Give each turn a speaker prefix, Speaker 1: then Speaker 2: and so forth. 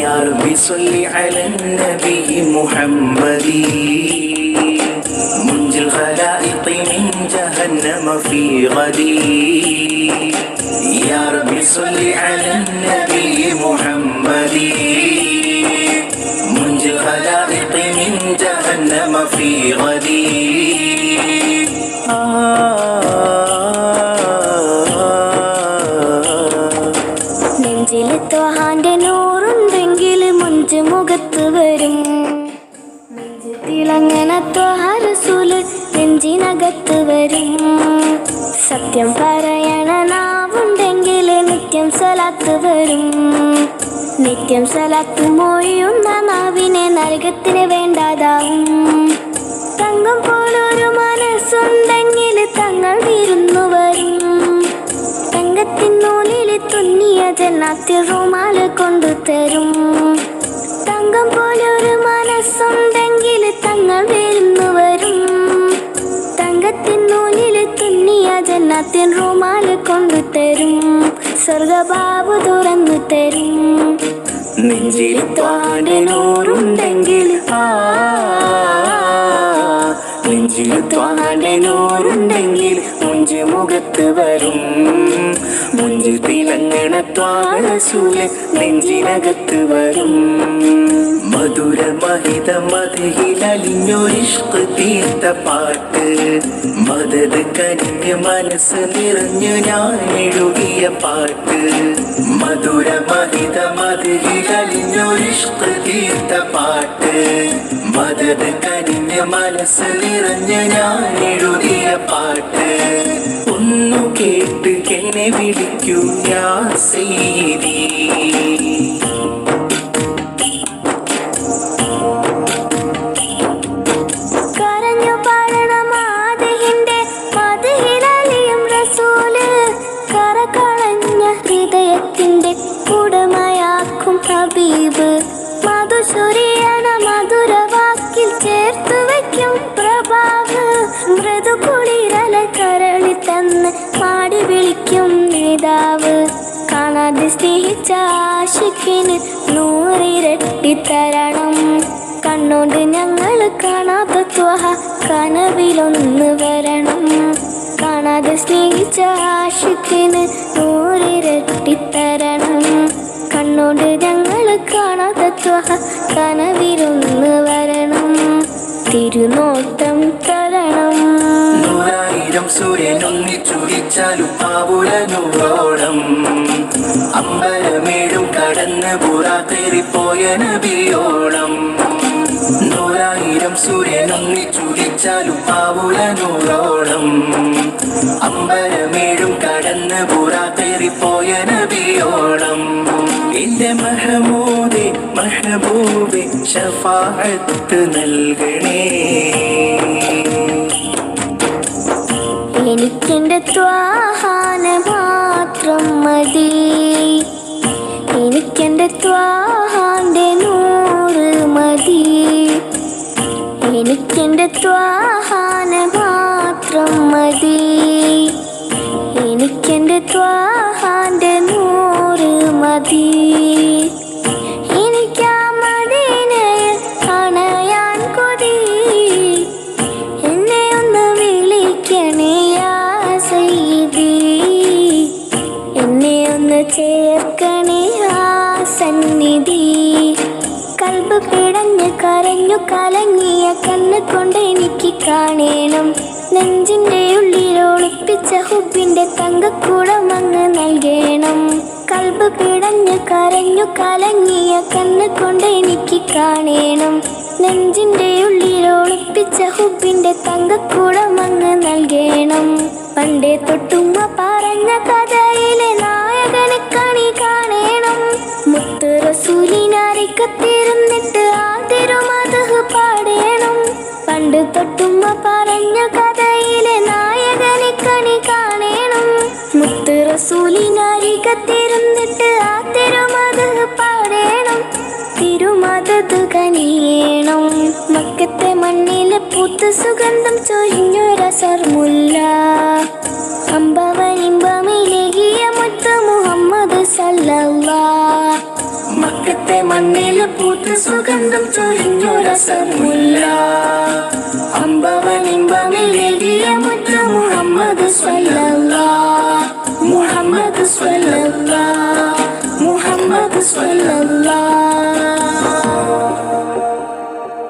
Speaker 1: يا ربي صل على النبي محمد منجي الخلائق من جهنم في غدي. يا ربي صل على النبي محمد منجي الخلائق من جهنم في غدي.
Speaker 2: നെഞ്ചില് ത്വഹാന്റെ നൂറുണ്ടെങ്കിൽ മുഞ്ച് മുഖത്ത് വരും. നെഞ്ച് തിളങ്ങന ത്വഹ റസൂല് നെഞ്ചിനകത്ത് വരും. സത്യം പറയണ നാവുണ്ടെങ്കിൽ നിത്യം സലാത്ത് വരും. നിത്യം സലാത്ത് മൊഴിയുന്ന നാവിനെ നരകത്തിന് വേണ്ടാതാവും. തങ്കം പോലൊരു മനസ്സുണ്ടെങ്കിൽ തങ്ങൾ വിരുന്നു വരും. തങ്കത്തിനൂലിൽ തുന്നിയ ജന്നാത്തിൽ റുമാല് കൊണ്ടുതരും. തങ്കം പോലൊരു മനസ്സുണ്ടെങ്കിൽ തങ്ങൾ വിരുന്നു വരും. തങ്കത്തിനൂലിൽ തുന്നിയ ജന്നാത്തിൽ റുമാല് കൊണ്ടുതരും. സ്വർഗബാബു തുറന്നു തരും.
Speaker 1: നെഞ്ചിൽ ത്വാന്റെ നൂറുണ്ടെങ്കിൽ നെഞ്ചിൽ ത്വാന്റെ നൂറുണ്ടെങ്കിൽ മുഞ്ച് മുഖത്ത് വരും. മുഞ്ച് തിളങ്ങണ ത്വാഹ റസൂല് നെഞ്ചിനകത്ത് വരും. മധുര മഹിത മധുഹിലലിഞ്ഞൊരിഷ്ക് തീർത്ത പാട്ട് മദത് കനിഞ്ഞ് മനസ്സ് നിറഞ്ഞു ഞാൻ എഴുതിയ പാട്ട്. മധുര മഹിത മധുഹിലലിഞ്ഞൊരിഷ്ക് തീർത്ത പാട്ട് മദത് കനിഞ്ഞ് മനസ്സ് നിറഞ്ഞു ഞാൻ എഴുതിയ പാട്ട്. ഒന്നു കേട്ട് എന്നെ വിളിക്കൂ യാ സയ്യിദി.
Speaker 2: കരഞ്ഞു പാടണം ആദിഹിന്റെ മധുഹിലലിയും റസൂല്. കറകളഞ്ഞ ഹൃദയത്തിന്റെ ഉടമയാക്കും ഹബീബ്. മധുസുരിയണ മധുരവാക്കിൽ ചേർത്തു വയ്ക്കും പ്രഭാവ്. മൃദു കുളിരല കരളി തന്ന് പാടി വിളിക്കും നേതാവ്. കാണാതെ സ്നേഹിച്ച ആശിക്കിന് നൂറിരട്ടി തരണം. കണ്ണോണ്ട് ഞങ്ങൾ കാണാത്ത ത്വഹ കനവിലൊന്ന് വരണം. കാണാതെ സ്നേഹിച്ച ആശിക്കിന് നൂറിരട്ടി തരണം. കണ്ണോണ്ട് ഞങ്ങൾ കാണാത്ത ത്വഹ കനവിലൊന്ന് വരണം. തിരുനോട്ടം തരണം.
Speaker 1: 100,000 സൂര്യനൊന്നിച്ചുദിച്ചാലും ആവുല നൂറോളം. അമ്പലമേഴും കടന്ന് ബുറാഖേറിപ്പോയ നബിയോളം. 100,000 സൂര്യനൊന്നിച്ചുദിച്ചാലും ആവുല നൂറോളം. അമ്പലമേഴും കടന്ന് ബുറാഖേറിപ്പോയ നബിയോളം. എന്റെ മഹമൂദേ മഹബൂബേ ശഫാഅത്ത് നൽകണേ.
Speaker 2: എനിക്കെന്റെ ത്വാഹാനെ മാത്രം മതി. എനിക്കെന്റെ ത്വാഹാന്റെ നൂറ് മതി. എനിക്കെന്റെ ത്വാഹാനെ മാത്രം മതി. എനിക്കെന്റെ ത്വാഹാന്റെ നൂറ് മതി. എനിക്കാ മദീനയിൽ അണയാൻ കൊതി. എന്നെ ഒന്ന് വിളിക്കണേ യാ സയ്യിദി. എന്നെ ഒന്ന് ചേർക്കണേ ആ സന്നിധി. കൽബ് പിടഞ്ഞ് കരഞ്ഞു കലങ്ങിയ കണ്ണ് കൊണ്ട് എനിക്ക് കാണേണം. നെഞ്ചിന്റെ ഉള്ളിൽ ഒളിപ്പിച്ച ഹുബിന്റെ തങ്കക്കുടം അങ്ങ് നൽകണം. കൽബ് പിടഞ്ഞ് കരഞ്ഞു കലങ്ങിയ കണ്ണ് കൊണ്ട് എനിക്ക് കാണേണം. നെഞ്ചിന്റെ ഉള്ളിൽ ഒളിപ്പിച്ച ഹുബിന്റെ തങ്കക്കുടം അങ്ങ് നൽകണം. പണ്ടേ തൊട്ടുമ്മ പറഞ്ഞ കഥയിലെ നായകനെ കണി കാണേണം. മുത്ത് റസൂലിനരികത്തിരുന്നിട്ട് ആ തിരുമദ്ഹ് പാടേണം. പണ്ട് തൊട്ടുമ്മ പറഞ്ഞ കഥയിലെ നായകനെ കണി കാണേണം. മുത്ത് റസൂലിനരികത്തിരുന്നിട്ട് ആ തിരുമദ്ഹ് പാടേണം. തിരുമദ്ഹ് കനിയേണം. മക്കത്തെ മണ്ണിലെ പൂത്ത് സുഗന്ധം ചൊരിഞ്ഞൊരസർമുല്ല. അമ്പവനിമ്പമിലേകിയ മുത്ത് മുഹമ്മദ് സല്ലല്ലാഹ്. മക്കത്തെ മണ്ണിൽ പൂത്ത് സുഗന്ധം ചൊരിഞ്ഞൊരസർമുല്ല അമ്പവനിമ്പമിലെതിയ മുറ്റ മുഹമ്മദ് സ്വല്ലല്ലാഹ് മുഹമ്മദ് സ്വല്ലല്ലാഹ് മുഹമ്മദ് സ്വല്ലല്ലാഹ്